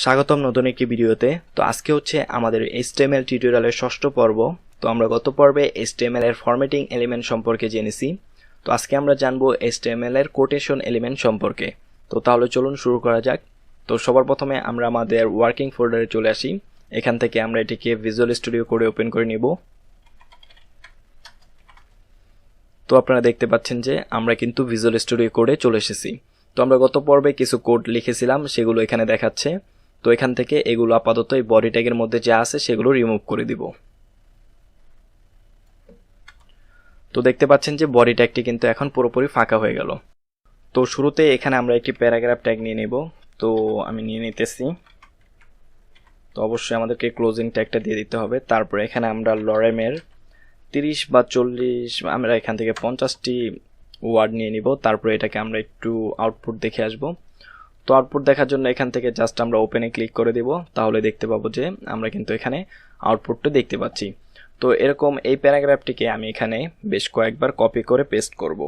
স্বাগতম নতুন একটি ভিডিওতে। তো আজকে হচ্ছে আমাদের HTML টিউটোরিয়ালের ষষ্ঠ পর্ব। তো আমরা গত পর্বে HTML এর ফরম্যাটিং এলিমেন্ট সম্পর্কে জেনেছি। তো আজকে আমরা জানবো HTML এর কোটেশন এলিমেন্ট সম্পর্কে। তো তাহলে চলুন শুরু করা যাক। তো সবার প্রথমে আমরা আমাদের ওয়ার্কিং ফোল্ডারে চলে আসি। এখান থেকে আমরা এটিকে ভিজুয়াল স্টুডিও কোডে ওপেন করে নিব। তো আপনারা দেখতে পাচ্ছেন যে আমরা কিন্তু ভিজুয়াল স্টুডিও কোডে চলে এসেছি। তো আমরা গত পর্বে কিছু কোড লিখেছিলাম, সেগুলো এখানে দেখাচ্ছে। তো এখান থেকে এগুলো আপাতত এই বডি ট্যাগের মধ্যে যা আছে সেগুলো রিমুভ করে দিব। তো দেখতে পাচ্ছেন যে বডি ট্যাগটি কিন্তু এখন পুরোপুরি ফাঁকা হয়ে গেল। তো শুরুতে এখানে আমরা একটি প্যারাগ্রাফ ট্যাগ নিয়ে নেব। তো আমি নিয়ে নিতেছি। তো অবশ্যই আমাদেরকে ক্লোজিং ট্যাগটা দিয়ে দিতে হবে। তারপর এখানে আমরা লরেমের 30 বা 40, আমরা এখান থেকে 50টি ওয়ার্ড নিয়ে নিব। তারপরে এটাকে আমরা একটু আউটপুট দেখে আসব। তো আউটপুট দেখার জন্য এখান থেকে জাস্ট আমরা ওপেনে ক্লিক করে দেব। তাহলে দেখতে পাবো যে আমরা কিন্তু এখানে আউটপুটটা দেখতে পাচ্ছি। তো এরকম এই প্যারাগ্রাফটিকে আমি এখানে বেশ কয়েকবার কপি করে পেস্ট করব।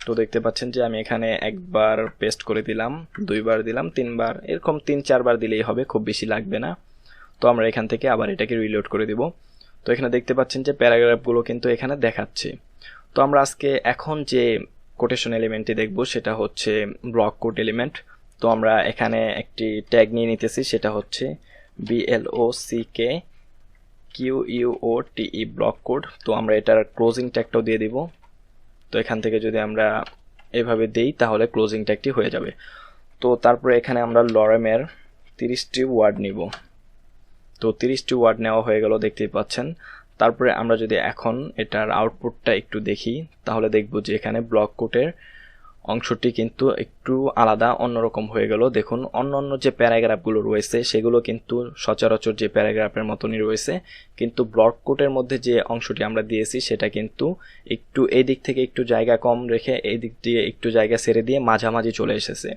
তো দেখতে পাচ্ছেন যে আমি এখানে একবার পেস্ট করে দিলাম, দুইবার দিলাম, তিনবার, এরকম 3-4 বার দিলেই হবে, খুব বেশি লাগবে না। তো আমরা এখান থেকে আবার এটাকে রিলোড করে দিব। তো এখানে দেখতে পাচ্ছেন যে প্যারাগ্রাফগুলো কিন্তু এখানে দেখাচ্ছে। তো আমরা আজকে এখন যে কোটেশন এলিমেন্টটি দেখব সেটা হচ্ছে ব্লক কোড এলিমেন্ট। তো আমরা এখানে একটি ট্যাগ নিয়ে নিতেছি, সেটা হচ্ছে BLOCKQUOTE ব্লক কোড। তো আমরা এটার ক্লোজিং ট্যাগটাও দিয়ে দিব। তো এখান থেকে যদি আমরা এভাবে দেই তাহলে ক্লোজিং ট্যাগটি হয়ে যাবে। তো তারপরে এখানে আমরা লরেমের 30টি ওয়ার্ড নিব। তো 30টি ওয়ার্ড নেওয়া হয়ে গেল, দেখতেই পাচ্ছেন। তারপরে আমরা যদি এখন এটার আউটপুটটা একটু দেখি তাহলে দেখব যে এখানে ব্লক কোডের অংশটি কিন্তু একটু আলাদা, অন্যরকম হয়ে গেল। দেখুন, অন্য যে প্যারাগ্রাফগুলো রয়েছে সেগুলো কিন্তু সচরাচর যে প্যারাগ্রাফের মতনই রয়েছে, কিন্তু ব্লক কোডের মধ্যে যে অংশটি আমরা দিয়েছি সেটা কিন্তু একটু এই দিক থেকে একটু জায়গা কম রেখে এই দিক দিয়ে একটু জায়গা ছেড়ে দিয়ে মাঝামাঝি চলে এসেছে।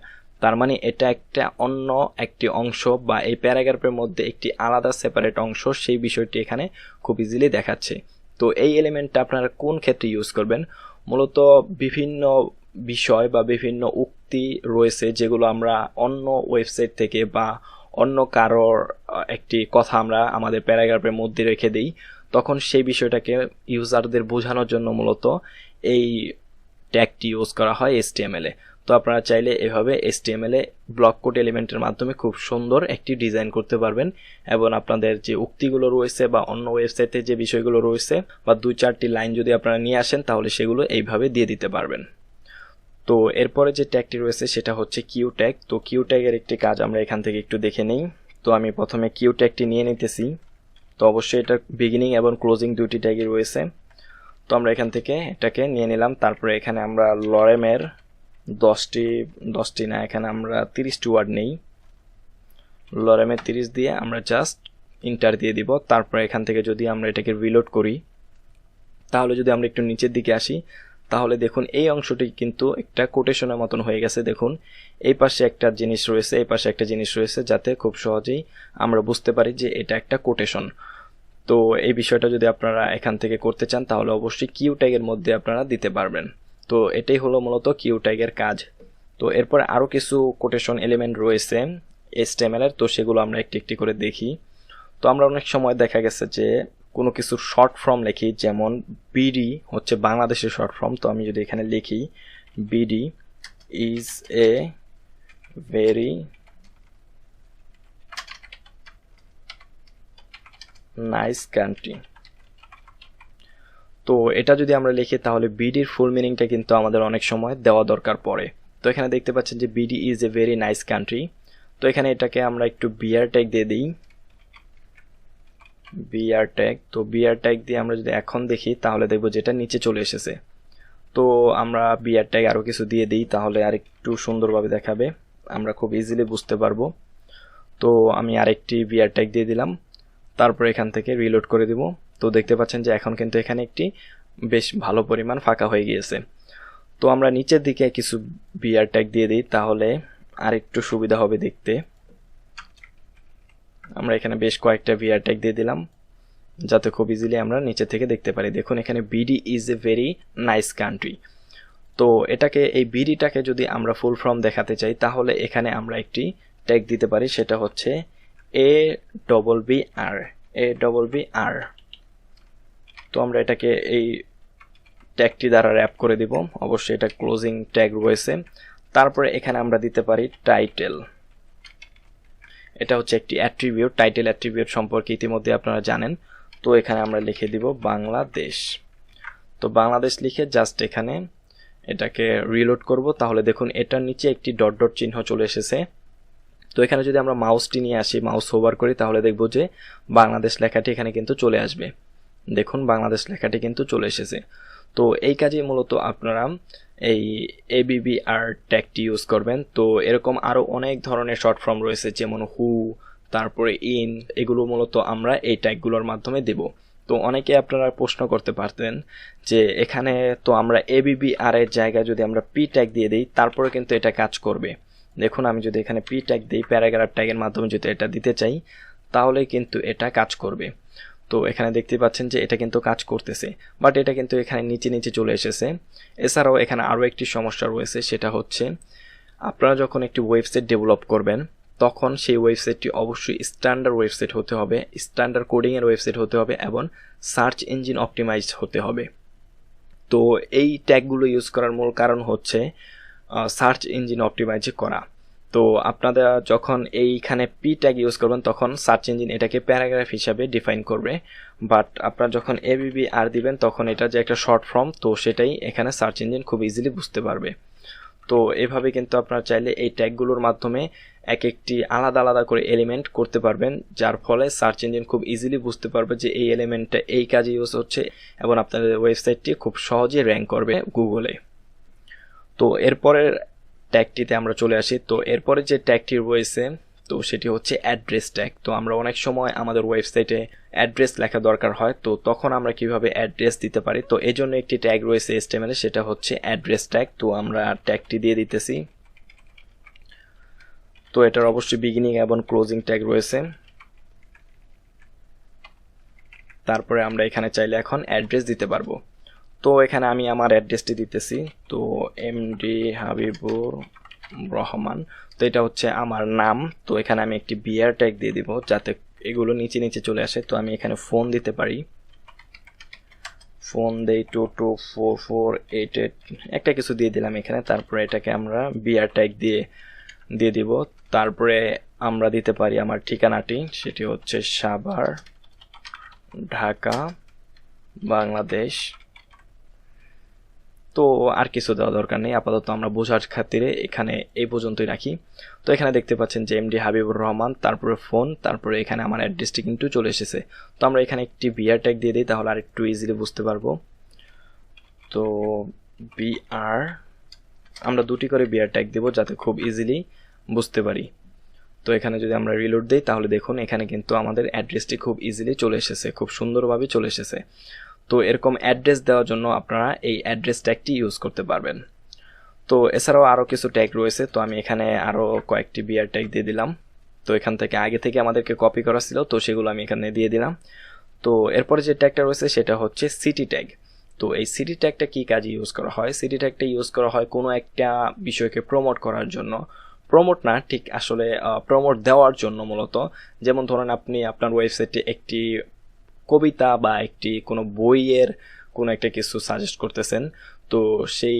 তার মানে এটা একটা অন্য একটি অংশ বা এই প্যারাগ্রাফের মধ্যে একটি আলাদা সেপারেট অংশ, সেই বিষয়টি এখানে খুব ইজিলি দেখাচ্ছে। তো এই এলিমেন্টটা আপনারা কোন ক্ষেত্রে ইউজ করবেন? মূলত বিভিন্ন বিষয় বা বিভিন্ন উক্তি রয়েছে যেগুলো আমরা অন্য ওয়েবসাইট থেকে বা অন্য কারোর একটি কথা আমরা আমাদের প্যারাগ্রাফের মধ্যে রেখে দিই, তখন সেই বিষয়টাকে ইউজারদের বোঝানোর জন্য মূলত এই ট্যাগটি ইউজ করা হয় HTML এ। তো আপনারা চাইলে এভাবে HTML এ ব্লক কোড এলিমেন্টের মাধ্যমে খুব সুন্দর একটি ডিজাইন করতে পারবেন এবং আপনাদের যে উক্তিগুলো রয়েছে বা অন্য ওয়েবসাইটে যে বিষয়গুলো রয়েছে বা 2-4টি লাইন যদি আপনারা নিয়ে আসেন তাহলে সেগুলো এইভাবে দিয়ে দিতে পারবেন। তো এরপরে যে ট্যাগটি রয়েছে সেটা হচ্ছে কিউ ট্যাগ। তো কিউ ট্যাগের একটি কাজ আমরা এখান থেকে একটু দেখে নেই। তো আমি প্রথমে কিউ ট্যাগটি নিয়ে নিতেছি। তো অবশ্যই এটা বিগিনিং এবং ক্লোজিং দুটি ট্যাগই রয়েছে। তো আমরা এখান থেকে এটাকে নিয়ে নিলাম। তারপরে এখানে আমরা লরেমের 10টি না, এখানে আমরা 30টি ওয়ার্ড নেই। লরেমের 30 দিয়ে আমরা জাস্ট ইন্টার দিয়ে দিব। তারপরে এখান থেকে যদি আমরা এটাকে রিলোড করি তাহলে যদি আমরা একটু নিচের দিকে আসি তাহলে দেখুন এই অংশটি কিন্তু একটা কোটেশনের মতন হয়ে গেছে। দেখুন, এই পাশে একটা জিনিস রয়েছে, এই পাশে একটা জিনিস রয়েছে, যাতে খুব সহজেই আমরা বুঝতে পারি যে এটা একটা কোটেশন। তো এই বিষয়টা যদি আপনারা এখান থেকে করতে চান তাহলে অবশ্যই কিউ ট্যাগের মধ্যে আপনারা দিতে পারবেন। তো এটাই হলো মূলত কিউ ট্যাগের কাজ। তো এরপর আরও কিছু কোটেশন এলিমেন্ট রয়েছে HTML এর, তো সেগুলো আমরা একটি একটি করে দেখি। তো আমরা অনেক সময় দেখা গেছে যে কোনো কিছু শর্ট ফর্ম লিখি, যেমন বিডি হচ্ছে বাংলাদেশের শর্ট ফর্ম। তো আমি যদি এখানে লিখি BD is a very nice country. তো এটা যদি আমরা লিখি তাহলে বিডির ফুল মিনিংটা কিন্তু আমাদের অনেক সময় দেওয়া দরকার পড়ে। তো এখানে দেখতে পাচ্ছেন যে BD is a very nice country. তো এখানে এটাকে আমরা একটু বিআর ট্যাগ দিয়ে দিই, বিআর ট্যাগ। তো বিআর ট্যাগ দিয়ে আমরা যদি এখন দেখি তাহলে দেখবো যেটা নিচে চলে এসেছে। তো আমরা বিআর ট্যাগ আরও কিছু দিয়ে দিই তাহলে আরেকটু সুন্দরভাবে দেখাবে, আমরা খুব ইজিলি বুঝতে পারবো। তো আমি আরেকটি বিআর ট্যাগ দিয়ে দিলাম। তারপর এখান থেকে রিলোড করে দিব। তো দেখতে পাচ্ছেন যে এখন কিন্তু এখানে একটি বেশ ভালো পরিমাণ ফাঁকা হয়ে গিয়েছে। তো আমরা নিচের দিকে কিছু বিআর ট্যাগ দিয়ে দিই তাহলে আরেকটু সুবিধা হবে দেখতে। আমরা এখানে বেশ কয়েকটা বিআর ট্যাগ দিয়ে দিলাম যাতে খুব ইজিলি আমরা নিচে থেকে দেখতে পারি। দেখুন, এখানে BD is a very nice country. তো এটাকে, এই বিডিটাকে যদি আমরা ফুল ফর্ম দেখাতে চাই তাহলে এখানে আমরা একটি ট্যাগ দিতে পারি, সেটা হচ্ছে ABBR। তো আমরা এটাকে এই ট্যাগটি দ্বারা র্যাপ করে দিব, অবশ্যই এটা ক্লোজিং ট্যাগ রয়েছে। তারপরে এখানে আমরা দিতে পারি টাইটেল। এটা হচ্ছে একটি অ্যাট্রিবিউট, টাইটেল অ্যাট্রিবিউট সম্পর্কে ইতিমধ্যে আপনারা জানেন। তো এখানে আমরা লিখে দিব বাংলাদেশ। তো বাংলাদেশ লিখে জাস্ট এখানে এটাকে রিলোড করব, তাহলে দেখুন এটার নিচে একটি ডট ডট চিহ্ন চলে এসেছে। তো এখানে যদি আমরা মাউসটি নিয়ে আসি, মাউস হোভার করি, তাহলে দেখব যে বাংলাদেশ লেখাটি এখানে কিন্তু চলে আসবে। দেখুন বাংলাদেশ লেখাটি কিন্তু চলে এসেছে। তো এই কাজে মূলত আপনারা এই ABBR ট্যাগটি ইউজ করবেন। তো এরকম আরো অনেক ধরনের শর্ট ফর্ম রয়েছে, যেমন হু, তারপরে ইন, এগুলো মূলত আমরা এই ট্যাগগুলোর মাধ্যমে দেব। তো অনেকে আপনারা প্রশ্ন করতে পারতেন যে এখানে তো আমরা ABBR এর জায়গায় যদি আমরা P ট্যাগ দিয়ে দিই তারপরে কিন্তু এটা কাজ করবে। দেখুন আমি যদি এখানে P ট্যাগ দিই, প্যারাগ্রাফ ট্যাগের মাধ্যমে যদি এটা দিতে চাই তাহলে কিন্তু এটা কাজ করবে। তো এখানে দেখতে পাচ্ছেন যে এটা কিন্তু কাজ করতেছে, বাট এটা কিন্তু এখানে নিচে নিচে চলে এসেছে। এছাড়াও এখানে আরও একটি সমস্যা রয়েছে, সেটা হচ্ছে আপনারা যখন একটি ওয়েবসাইট ডেভেলপ করবেন তখন সেই ওয়েবসাইটটি অবশ্যই স্ট্যান্ডার্ড ওয়েবসাইট হতে হবে, স্ট্যান্ডার্ড কোডিংয়ের ওয়েবসাইট হতে হবে এবং সার্চ ইঞ্জিন অপটিমাইজড হতে হবে। তো এই ট্যাগগুলো ইউজ করার মূল কারণ হচ্ছে সার্চ ইঞ্জিন অপটিমাইজ করা। তো আপনারা যখন এইখানে পি ট্যাগ ইউজ করবেন তখন সার্চ ইঞ্জিন এটাকে প্যারাগ্রাফ হিসাবে ডিফাইন করবে, বাট আপনারা যখন ABBR দিবেন তখন এটা যে একটা শর্ট ফর্ম, তো সেটাই এখানে সার্চ ইঞ্জিন খুব ইজিলি বুঝতে পারবে। তো এভাবে কিন্তু আপনারা চাইলে এই ট্যাগগুলোর মাধ্যমে এক একটি আলাদা আলাদা করে এলিমেন্ট করতে পারবেন, যার ফলে সার্চ ইঞ্জিন খুব ইজিলি বুঝতে পারবে যে এই এলিমেন্টটা এই কাজে ইউজ হচ্ছে এবং আপনাদের ওয়েবসাইটটি খুব সহজে র্যাঙ্ক করবে গুগলে। তো এরপরের ট্যাগটিতে আমরা চলে আসি। তো এরপরে যে ট্যাগটি রয়েছে তো সেটি হচ্ছে অ্যাড্রেস ট্যাগ। তো আমরা অনেক সময় আমাদের ওয়েবসাইটে অ্যাড্রেস লেখা দরকার হয়, তো তখন আমরা কিভাবে অ্যাড্রেস দিতে পারি, তো এই জন্য একটি ট্যাগ রয়েছে HTML এ, সেটা হচ্ছে অ্যাড্রেস ট্যাগ। তো আমরা ট্যাগটি দিয়ে দিতেছি। তো এটার অবশ্যই বিগিনিং এবং ক্লোজিং ট্যাগ রয়েছে। তারপরে আমরা এখানে চাইলে এখন অ্যাড্রেস দিতে পারবো। তো এখানে আমি আমার অ্যাড্রেসটি দিতেছি। তো MD হাবিবুর রহমান, তো এটা হচ্ছে আমার নাম। তো এখানে আমি একটি BR ট্যাগ দিয়ে দিব যাতে এগুলো নিচে নিচে চলে আসে। তো আমি এখানে ফোন দিতে পারি, ফোন দেই 224488 একটা কিছু দিয়ে দিলাম এখানে। তারপরে এটাকে আমরা BR ট্যাগ দিয়ে দিব। তারপরে আমরা দিতে পারি আমার ঠিকানাটি, সেটি হচ্ছে সাভার, ঢাকা, বাংলাদেশ। তো আর কিছু দেওয়া দরকার নেই, আপাতত আমরা বোঝার খাতিরে এখানে এই পর্যন্তই রাখি। তো এখানে দেখতে পাচ্ছেন যে MD হাবিবুর রহমান, তারপরে ফোন, তারপরে এখানে আমার অ্যাড্রেসটি কিন্তু চলে এসেছে। তো আমরা এখানে একটি BR ট্যাগ দিয়ে দিই, তাহলে আর একটু ইজিলি বুঝতে পারবো। তো BR আমরা দুটি করে BR ট্যাগ দেব যাতে খুব ইজিলি বুঝতে পারি। তো এখানে যদি আমরা রিলোড দিই তাহলে দেখুন এখানে কিন্তু আমাদের অ্যাড্রেসটি খুব ইজিলি চলে এসেছে, খুব সুন্দরভাবে চলে এসেছে। তো এরকম অ্যাড্রেস দেওয়ার জন্য আপনারা এই অ্যাড্রেস ট্যাগটি ইউজ করতে পারবেন। তো এছাড়াও আরও কিছু ট্যাগ রয়েছে, তো আমি এখানে আরও কয়েকটি BR ট্যাগ দিয়ে দিলাম। তো এখান থেকে আগে থেকে আমাদেরকে কপি করা ছিল, তো সেগুলো আমি এখানে দিয়ে দিলাম। তো এরপরে যে ট্যাগটা রয়েছে সেটা হচ্ছে সিটি ট্যাগ। তো এই সিটি ট্যাগটা কি কাজে ইউজ করা হয়? সিটি ট্যাগটা ইউজ করা হয় কোনো একটা বিষয়কে প্রমোট করার জন্য, প্রমোট না ঠিক আসলে প্রমোট দেওয়ার জন্য মূলত। যেমন ধরেন আপনি আপনার ওয়েবসাইটে একটি কবিতা বা একটি কোনো বইয়ের কোনো একটা কিছু সাজেস্ট করতেছেন, তো সেই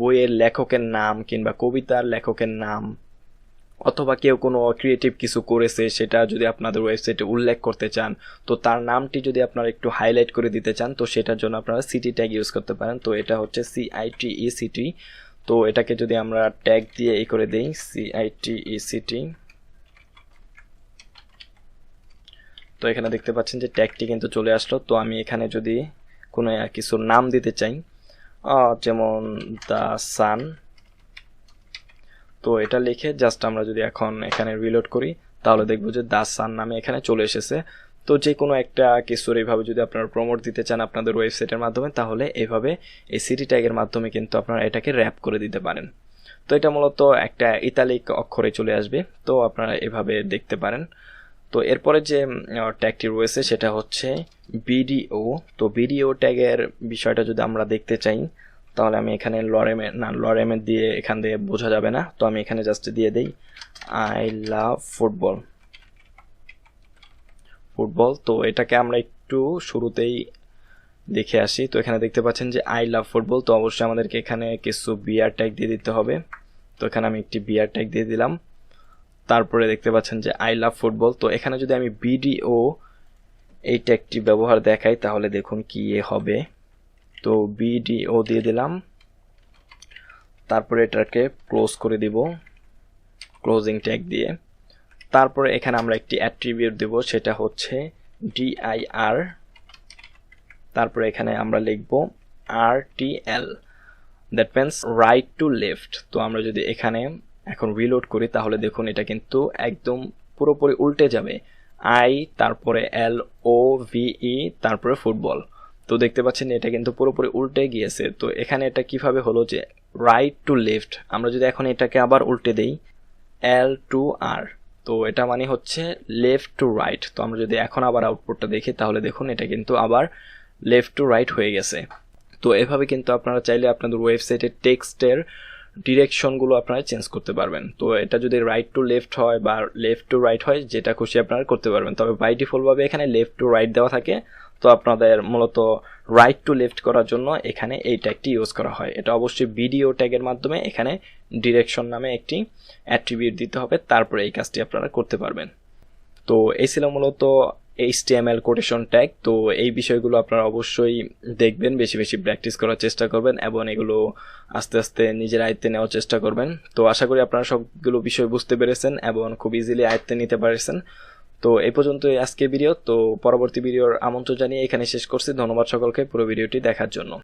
বইয়ের লেখকের নাম কিংবা কবিতার লেখকের নাম অথবা কেউ কোনো ক্রিয়েটিভ কিছু করেছে সেটা যদি আপনাদের ওয়েবসাইটে উল্লেখ করতে চান, তো তার নামটি যদি আপনারা একটু হাইলাইট করে দিতে চান, তো সেটার জন্য আপনারা সিটি ট্যাগ ইউজ করতে পারেন। তো এটা হচ্ছে CITECT। তো এটাকে যদি আমরা ট্যাগ দিয়ে এই করে দেই CITECT, তো এখানে দেখতে পাচ্ছেন যে ট্যাগটি কিন্তু চলে আসলো। তো আমি এখানে যদি কোনো কিছুর নাম দিতে চাই, যেমন দ্য সান, তো এটা লিখে জাস্ট আমরা যদি এখন এখানে রিলোড করি তাহলে দেখবো যে দ্য সান নামে এখানে চলে এসেছে। তো যে কোনো একটা কিছুর এইভাবে যদি আপনারা প্রমোট দিতে চান আপনাদের ওয়েবসাইটের মাধ্যমে, তাহলে এইভাবে এই সিটি ট্যাগের মাধ্যমে কিন্তু আপনারা এটাকে র্যাপ করে দিতে পারেন। তো এটা মূলত একটা ইতালিক অক্ষরে চলে আসবে, তো আপনারা এভাবে দেখতে পারেন। তো এরপরে যে ট্যাগটি রয়েছে সেটা হচ্ছে ভিডিও। তো ভিডিও ট্যাগের বিষয়টা যদি আমরা দেখতে চাই তাহলে আমি এখানে লরেমে দিয়ে এখান দিয়ে বোঝা যাবে না, তো আমি এখানে জাস্ট দিয়ে দেই আই লাভ ফুটবল। তো এটাকে আমরা একটু শুরুতেই দেখে আসি। তো এখানে দেখতে পাচ্ছেন যে আই লাভ ফুটবল, তো অবশ্যই আমাদেরকে এখানে কিছু বিআর ট্যাগ দিয়ে দিতে হবে। তো এখানে আমি একটি বিআর ট্যাগ দিয়ে দিলাম। তারপরে দেখতে পাচ্ছেন যে আই লাভ ফুটবল। তো এখানে যদি আমি বিডিও এই ট্যাগটি ব্যবহার দেখাই তাহলে দেখুন কি হবে। তো বিডিও দিয়ে দিলাম, তারপরে এটাকে ক্লোজ করে দিব ক্লোজিং ট্যাগ দিয়ে। তারপরে এখানে আমরা একটি অ্যাট্রিবিউট দেব, সেটা হচ্ছে dir। তারপরে এখানে আমরা লিখব rtl, that means right to left. তো আমরা যদি এখানে এখন রিলোড করি তাহলে দেখুন এটা কিন্তু একদম পুরোপুরি উল্টে যাবে, আই তারপরে এল ও ভিই তারপরে ফুটবল। তো দেখতে পাচ্ছেন এটা কিন্তু পুরোপুরি উল্টে গিয়েছে। তো এখানে এটা কিভাবে হলো যে রাইট টু লেফট, আমরা যদি এখন এটাকে আবার উল্টে দেই এল টু আর, তো এটা মানে হচ্ছে লেফট টু রাইট। তো আমরা যদি এখন আবার আউটপুটটা দেখি তাহলে দেখুন এটা কিন্তু আবার লেফট টু রাইট হয়ে গেছে। তো এভাবে কিন্তু আপনারা চাইলে আপনাদের ওয়েবসাইটের টেক্সটের ডিরেকশনগুলো আপনারা চেঞ্জ করতে পারবেন। তো এটা যদি রাইট টু লেফট হয় বা লেফট টু রাইট হয়, যেটা খুশি আপনারা করতে পারবেন। তবে বাই ডিফল্টভাবে এখানে লেফট টু রাইট দেওয়া থাকে। তো আপনাদের মূলত রাইট টু লেফট করার জন্য এখানে এই ট্যাগটি ইউজ করা হয়। এটা অবশ্যই ভিডিও ট্যাগের মাধ্যমে এখানে ডিরেকশন নামে একটি অ্যাট্রিবিউট দিতে হবে, তারপরে এই কাজটি আপনারা করতে পারবেন। তো এই ছিল মূলত HTML কোটেশন ট্যাগ। তো এই বিষয়গুলো আপনারা অবশ্যই দেখবেন, বেশি বেশি প্র্যাকটিস করার চেষ্টা করবেন এবং এগুলো আস্তে আস্তে নিজের আয়ত্তে নেওয়ার চেষ্টা করবেন। তো আশা করি আপনারা সবগুলো বিষয় বুঝতে পেরেছেন এবং খুব ইজিলি আয়ত্তে নিতে পারছেন। তো এই পর্যন্তই আজকের ভিডিও। তো পরবর্তী ভিডিওর আমন্ত্রণ জানিয়ে এখানে শেষ করছি। ধন্যবাদ সকলকে পুরো ভিডিওটি দেখার জন্য।